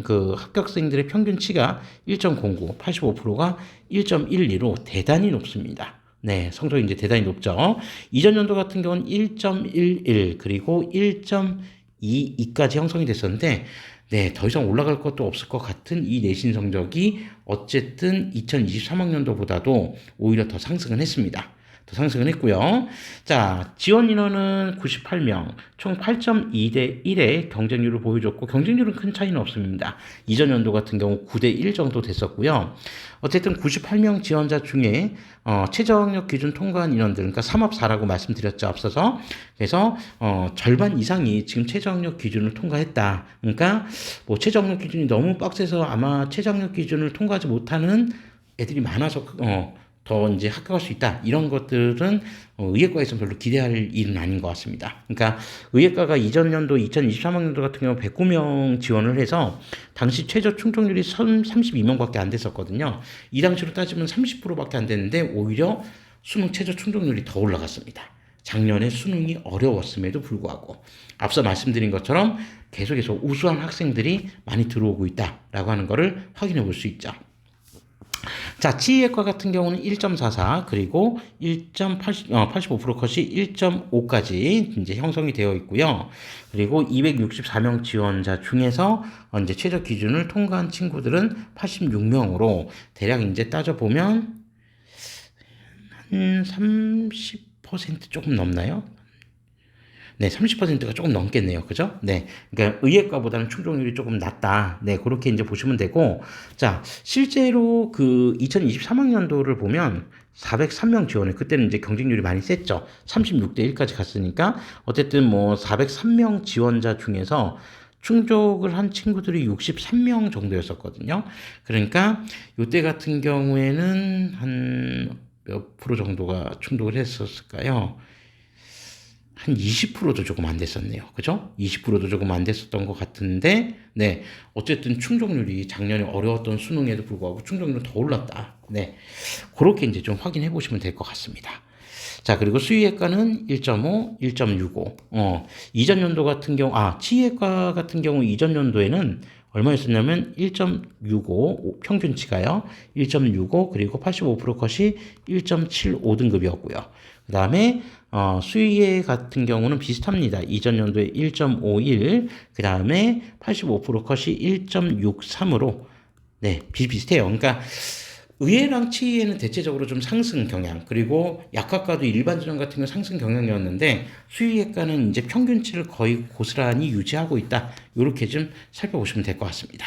그 합격생들의 평균치가 1.09, 85%가 1.12로 대단히 높습니다. 네, 성적이 이제 대단히 높죠. 이전 연도 같은 경우는 1.11 그리고 1.22까지 형성이 됐었는데 네, 더 이상 올라갈 것도 없을 것 같은 이 내신 성적이 어쨌든 2023학년도보다도 오히려 더 상승은 했습니다. 더 상승은 했고요. 자, 지원 인원은 98명, 총 8.2대 1의 경쟁률을 보여줬고 경쟁률은 큰 차이는 없습니다. 이전 연도 같은 경우 9대 1 정도 됐었고요. 어쨌든 98명 지원자 중에 최저학력 기준 통과한 인원들, 그러니까 3합4라고 말씀드렸죠, 앞서서. 그래서 절반 이상이 지금 최저학력 기준을 통과했다. 그러니까 뭐 최저학력 기준이 너무 빡세서 아마 최저학력 기준을 통과하지 못하는 애들이 많아서 더 이제 합격할 수 있다. 이런 것들은 의예과에서 별로 기대할 일은 아닌 것 같습니다. 그러니까 의예과가 이전 연도 2023학년도 같은 경우 109명 지원을 해서 당시 최저 충족률이 32명밖에 안 됐었거든요. 이 당시로 따지면 30%밖에 안 됐는데 오히려 수능 최저 충족률이 더 올라갔습니다. 작년에 수능이 어려웠음에도 불구하고 앞서 말씀드린 것처럼 계속해서 우수한 학생들이 많이 들어오고 있다라고 하는 것을 확인해 볼 수 있죠. 자, 치의학과 같은 경우는 1.44 그리고 85% 컷이 1.5까지 이제 형성이 되어 있고요. 그리고 264명 지원자 중에서 이제 최저 기준을 통과한 친구들은 86명으로 대략 이제 따져보면 한 30% 조금 넘나요? 네, 30%가 조금 넘겠네요. 그죠? 네. 그러니까 의예과보다는 충족률이 조금 낮다. 네, 그렇게 이제 보시면 되고. 자, 실제로 그 2023학년도를 보면 403명 지원해. 그때는 이제 경쟁률이 많이 셌죠. 36대 1까지 갔으니까. 어쨌든 뭐 403명 지원자 중에서 충족을 한 친구들이 63명 정도였었거든요. 그러니까 요때 같은 경우에는 한 몇 프로 정도가 충족을 했었을까요? 한 20%도 조금 안 됐었네요. 그죠? 20%도 조금 안 됐었던 것 같은데, 네. 어쨌든 충족률이 작년에 어려웠던 수능에도 불구하고 충족률은 더 올랐다. 네. 그렇게 이제 좀 확인해 보시면 될 것 같습니다. 자, 그리고 수의학과는 1.5, 1.65. 이전 연도 같은 경우, 치의학과 같은 경우 이전 연도에는 얼마였었냐면 1.65 평균치가요. 1.65 그리고 85% 컷이 1.75등급이었고요. 그 다음에 수의회 같은 경우는 비슷합니다. 이전 연도에 1.51, 그 다음에 85% 컷이 1.63으로 네, 비슷비슷해요. 그러니까 의예랑 치의에는 대체적으로 좀 상승 경향, 그리고 약학과도 일반 전형 같은 경우 상승 경향이었는데 수의학과는 이제 평균치를 거의 고스란히 유지하고 있다. 이렇게 좀 살펴보시면 될 것 같습니다.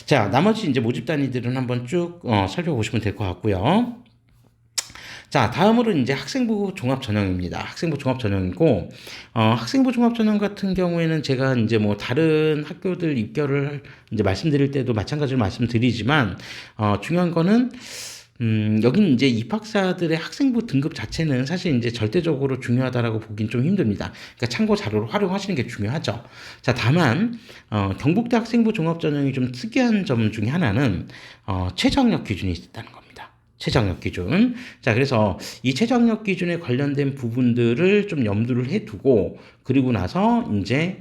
자, 나머지 이제 모집 단위들은 한번 쭉 살펴보시면 될 것 같고요. 자, 다음으로 이제 학생부 종합 전형입니다. 학생부 종합 전형이고, 학생부 종합 전형 같은 경우에는 제가 이제 뭐 다른 학교들 입결을 이제 말씀드릴 때도 마찬가지로 말씀드리지만, 중요한 거는, 여긴 이제 입학사들의 학생부 등급 자체는 사실 이제 절대적으로 중요하다라고 보긴 좀 힘듭니다. 그러니까 참고 자료로 활용하시는 게 중요하죠. 자, 다만, 경북대 학생부 종합 전형이 좀 특이한 점 중에 하나는, 최저학력 기준이 있다는 겁니다. 최저학력 기준. 자, 그래서 이 최저학력 기준에 관련된 부분들을 좀 염두를 해두고, 그리고 나서 이제,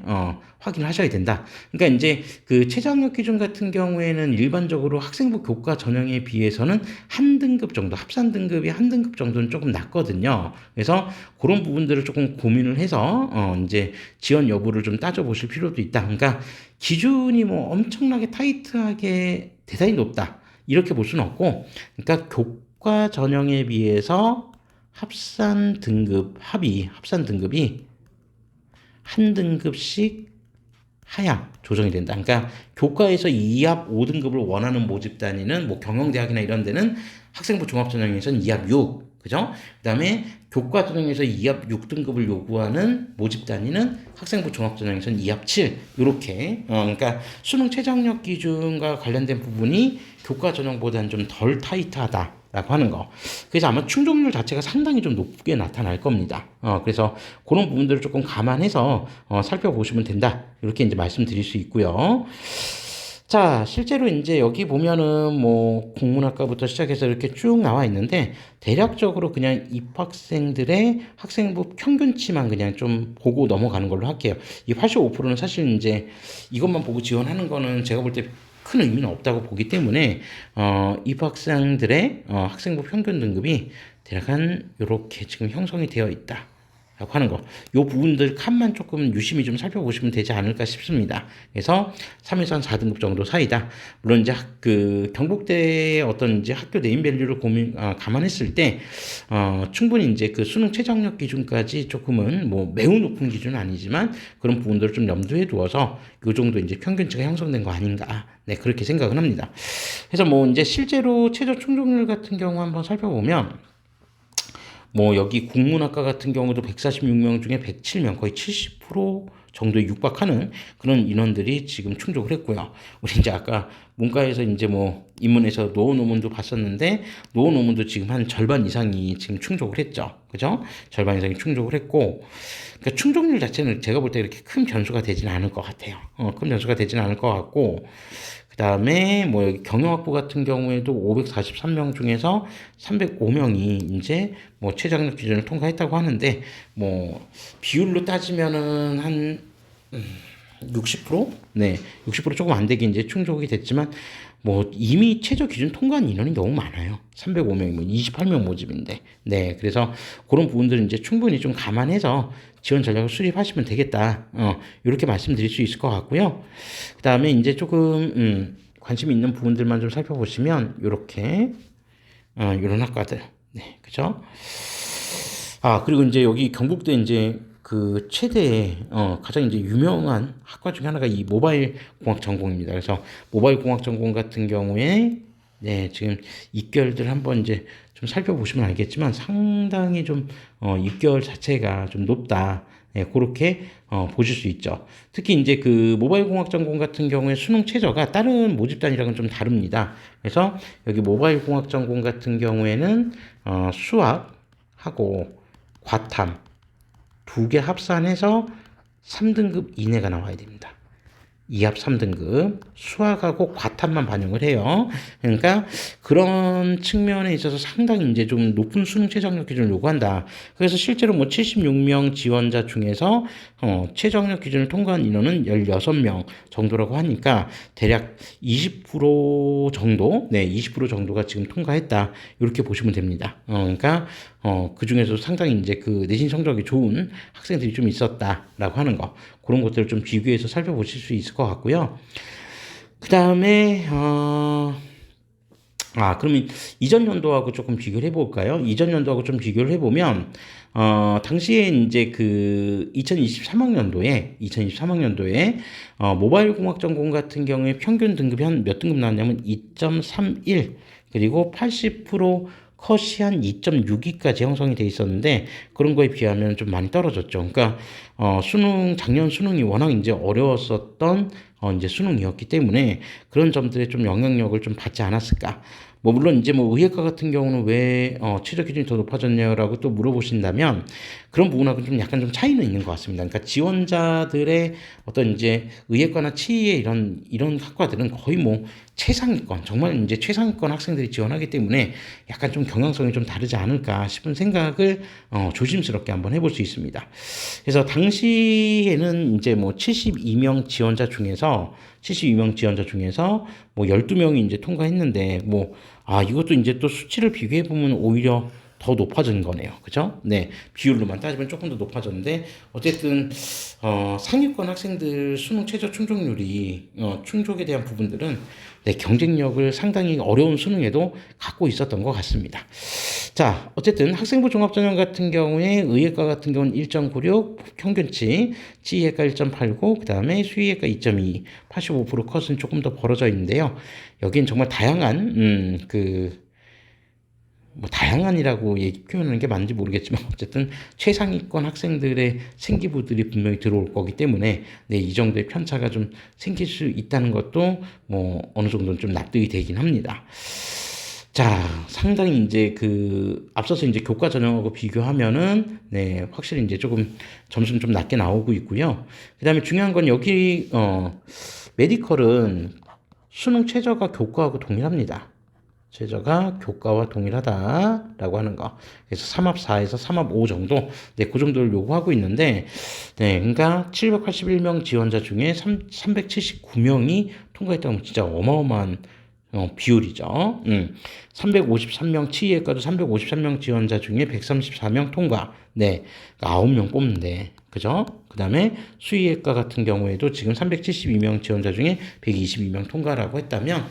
확인을 하셔야 된다. 그러니까 이제 그 최저학력 기준 같은 경우에는 일반적으로 학생부 교과 전형에 비해서는 한 등급 정도, 합산 등급이 한 등급 정도는 조금 낮거든요. 그래서 그런 부분들을 조금 고민을 해서, 이제 지원 여부를 좀 따져보실 필요도 있다. 그러니까 기준이 뭐 엄청나게 타이트하게 대단히 높다. 이렇게 볼 수는 없고, 그러니까 교과 전형에 비해서 합산 등급이 한 등급씩 하향 조정이 된다. 그러니까 교과에서 2합 5등급을 원하는 모집 단위는 뭐 경영대학이나 이런 데는 학생부 종합전형에서는 2합 6, 그죠? 그다음에 교과 전형에서 2합 6등급을 요구하는 모집 단위는 학생부 종합전형에서는 2합 7 이렇게 그러니까 수능 최저학력 기준과 관련된 부분이 교과 전형보다는 좀 덜 타이트하다라고 하는 거. 그래서 아마 충족률 자체가 상당히 좀 높게 나타날 겁니다. 그래서 그런 부분들을 조금 감안해서 살펴보시면 된다. 이렇게 이제 말씀드릴 수 있고요. 자, 실제로 이제 여기 보면은 뭐 국문학과부터 시작해서 이렇게 쭉 나와 있는데 대략적으로 그냥 입학생들의 학생부 평균치만 그냥 좀 보고 넘어가는 걸로 할게요. 이 85%는 사실 이제 이것만 보고 지원하는 거는 제가 볼 때 큰 의미는 없다고 보기 때문에 입학생들의 학생부 평균 등급이 대략 한 요렇게 지금 형성이 되어 있다. 라고 하는 거. 요 부분들 칸만 조금 유심히 좀 살펴보시면 되지 않을까 싶습니다. 그래서 3에서 한 4등급 정도 사이다. 물론 이제 그 경북대의 어떤 이제 학교 네임밸류를 감안했을 때, 충분히 이제 그 수능 최저학력 기준까지 조금은 뭐 매우 높은 기준은 아니지만 그런 부분들을 좀 염두에 두어서 요 정도 이제 평균치가 형성된 거 아닌가. 네, 그렇게 생각을 합니다. 그래서 뭐 이제 실제로 최저 충족률 같은 경우 한번 살펴보면 뭐 여기 국문학과 같은 경우도 146명 중에 107명 거의 70% 정도에 육박하는 그런 인원들이 지금 충족을 했고요. 우리 이제 아까 문과에서 이제 뭐 인문에서 노후 논문도 봤었는데 노후 논문도 지금 한 절반 이상이 지금 충족을 했죠. 그죠? 절반 이상이 충족을 했고 그러니까 충족률 자체는 제가 볼 때 이렇게 큰 변수가 되지는 않을 것 같아요. 큰 변수가 되지는 않을 것 같고 그다음에 뭐 여기 경영학부 같은 경우에도 543명 중에서 305명이 이제 뭐 최저학력 기준을 통과했다고 하는데 뭐 비율로 따지면은 한 60%? 네, 60% 조금 안 되게 이제 충족이 됐지만 뭐 이미 최저 기준 통과한 인원이 너무 많아요. 305명이면 28명 모집인데. 네, 그래서 그런 부분들은 이제 충분히 좀 감안해서 지원 전략을 수립하시면 되겠다. 이렇게 말씀드릴 수 있을 것 같고요. 그다음에 이제 조금 관심 있는 부분들만 좀 살펴보시면 요렇게 이런 학과들. 네, 그죠? 아, 그리고 이제 여기 경북대 이제 그 최대 가장 이제 유명한 학과 중에 하나가 이 모바일 공학 전공입니다. 그래서 모바일 공학 전공 같은 경우에 네, 지금 입결들 한번 이제 좀 살펴보시면 알겠지만 상당히 좀 입결 자체가 좀 높다. 네, 그렇게 보실 수 있죠. 특히 이제 그 모바일 공학 전공 같은 경우에 수능 최저가 다른 모집단이랑은 좀 다릅니다. 그래서 여기 모바일 공학 전공 같은 경우에는 수학하고 과탐 두 개 합산해서 3등급 이내가 나와야 됩니다. 이합 3등급 수학하고 과탐만 반영을 해요. 그러니까 그런 측면에 있어서 상당히 이제 좀 높은 수능 최저학력 기준을 요구한다. 그래서 실제로 뭐 76명 지원자 중에서 최저학력 기준을 통과한 인원은 16명 정도라고 하니까 대략 20% 정도, 네, 20% 정도가 지금 통과했다. 이렇게 보시면 됩니다. 그러니까 그 중에서 상당히 이제 그 내신 성적이 좋은 학생들이 좀 있었다라고 하는 거. 그런 것들을 좀 비교해서 살펴보실 수 있을 것 같고요. 그 다음에, 그러면 이전 연도하고 조금 비교를 해볼까요? 이전 연도하고 좀 비교를 해보면, 당시에 이제 그 2023학년도에, 모바일 공학 전공 같은 경우에 평균 등급이 한 몇 등급 나왔냐면 2.31, 그리고 80% 컷이 한 2.62까지 형성이 돼 있었는데 그런 거에 비하면 좀 많이 떨어졌죠. 그러니까 작년 수능이 워낙 이제 어려웠었던 이제 수능이었기 때문에 그런 점들에 좀 영향력을 좀 받지 않았을까. 뭐 물론 이제 뭐 의예과 같은 경우는 왜 최저 기준이 더 높아졌냐라고 또 물어보신다면 그런 부분하고 좀 약간 좀 차이는 있는 것 같습니다. 그러니까 지원자들의 어떤 이제 의예과나 치의 이런 학과들은 거의 뭐 최상위권, 정말 이제 최상위권 학생들이 지원하기 때문에 약간 좀 경향성이 좀 다르지 않을까 싶은 생각을 조심스럽게 한번 해볼 수 있습니다. 그래서 당시에는 이제 뭐 72명 지원자 중에서 뭐 12명이 이제 통과했는데 이것도 이제 또 수치를 비교해 보면 오히려 더 높아진 거네요. 그죠? 네. 비율로만 따지면 조금 더 높아졌는데, 어쨌든, 상위권 학생들 수능 최저 충족률이, 충족에 대한 부분들은, 네, 경쟁력을 상당히 어려운 수능에도 갖고 있었던 것 같습니다. 자, 어쨌든 학생부 종합전형 같은 경우에 의예과 같은 경우는 1.96, 평균치, 치의예과 1.89, 그 다음에 수의예과 2.2, 85% 컷은 조금 더 벌어져 있는데요. 여긴 정말 다양한, 다양한이라고 표현하는 게 맞는지 모르겠지만 어쨌든 최상위권 학생들의 생기부들이 분명히 들어올 거기 때문에 네, 이 정도의 편차가 좀 생길 수 있다는 것도 뭐 어느 정도는 좀 납득이 되긴 합니다. 자, 상당히 이제 앞서서 이제 교과 전형하고 비교하면은 네, 확실히 이제 조금 점수는 좀 낮게 나오고 있고요. 그다음에 중요한 건 여기 메디컬은 수능 최저가 교과하고 동일합니다. 최저가 교과와 동일하다라고 하는 거. 그래서 3합 4에서 3합 5 정도, 네, 그 정도를 요구하고 있는데, 네, 그러니까 781명 지원자 중에 379명이 통과했다면 진짜 어마어마한 비율이죠. 353명 치의예과도 353명 지원자 중에 134명 통과. 네, 9명 뽑는데, 그죠? 그 다음에 수의예과 같은 경우에도 지금 372명 지원자 중에 122명 통과라고 했다면,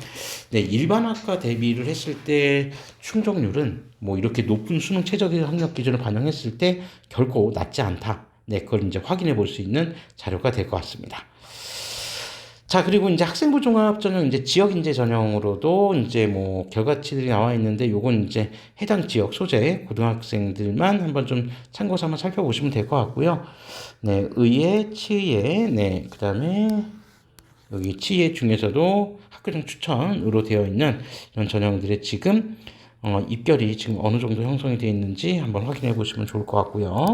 네, 일반학과 대비를 했을 때 충족률은 뭐 이렇게 높은 수능 최저 학력 기준을 반영했을 때 결코 낮지 않다. 네, 그걸 이제 확인해 볼 수 있는 자료가 될 것 같습니다. 자, 그리고 이제 학생부 종합 전형 이제 지역 인재 전형으로도 이제 뭐 결과치들이 나와 있는데 요건 이제 해당 지역 소재 고등학생들만 한번 좀 참고 삼아 살펴보시면 될 것 같고요. 네, 의예, 치예, 네, 그다음에 여기 치예 중에서도 학교장 추천으로 되어 있는 이런 전형들의 지금 입결이 지금 어느 정도 형성이 되어 있는지 한번 확인해 보시면 좋을 것 같고요.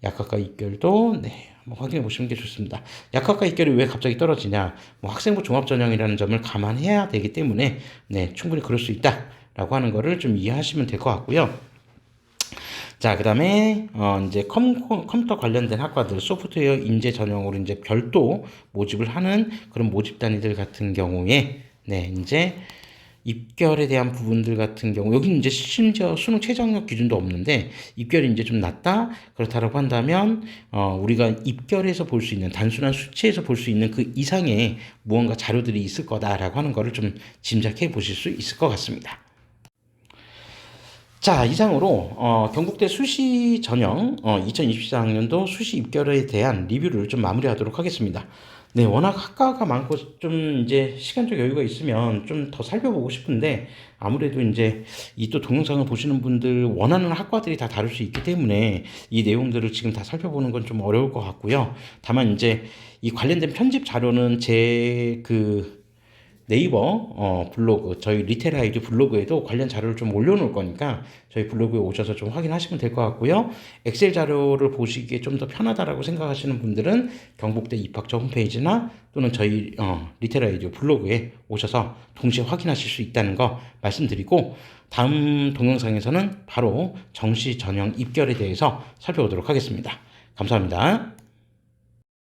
약학과 입결도 네, 한번 확인해 보시는 게 좋습니다. 약학과 입결이 왜 갑자기 떨어지냐? 뭐 학생부 종합전형이라는 점을 감안해야 되기 때문에 네, 충분히 그럴 수 있다라고 하는 거를 좀 이해하시면 될 것 같고요. 자, 그다음에 이제 컴퓨터 관련된 학과들 소프트웨어 인재 전형으로 이제 별도 모집을 하는 그런 모집 단위들 같은 경우에 네, 이제 입결에 대한 부분들 같은 경우 여기 이제 심지어 수능 최저학력 기준도 없는데 입결이 이제 좀 낮다 그렇다라고 한다면 우리가 입결에서 볼 수 있는 단순한 수치에서 볼 수 있는 그 이상의 무언가 자료들이 있을 거다라고 하는 거를 좀 짐작해 보실 수 있을 것 같습니다. 자, 이상으로 경북대 수시 전형 2024학년도 수시 입결에 대한 리뷰를 좀 마무리하도록 하겠습니다. 네, 워낙 학과가 많고 좀 이제 시간적 여유가 있으면 좀 더 살펴보고 싶은데 아무래도 이제 이 또 동영상을 보시는 분들 원하는 학과들이 다 다를 수 있기 때문에 이 내용들을 지금 다 살펴보는 건 좀 어려울 것 같고요. 다만 이제 이 관련된 편집 자료는 제 네이버 블로그 저희 리테일 아이디 블로그에도 관련 자료를 좀 올려놓을 거니까 저희 블로그에 오셔서 좀 확인하시면 될 것 같고요. 엑셀 자료를 보시기에 좀 더 편하다라고 생각하시는 분들은 경북대 입학처 홈페이지나 또는 저희 리테일 아이디 블로그에 오셔서 동시에 확인하실 수 있다는 거 말씀드리고 다음 동영상에서는 바로 정시 전형 입결에 대해서 살펴보도록 하겠습니다. 감사합니다.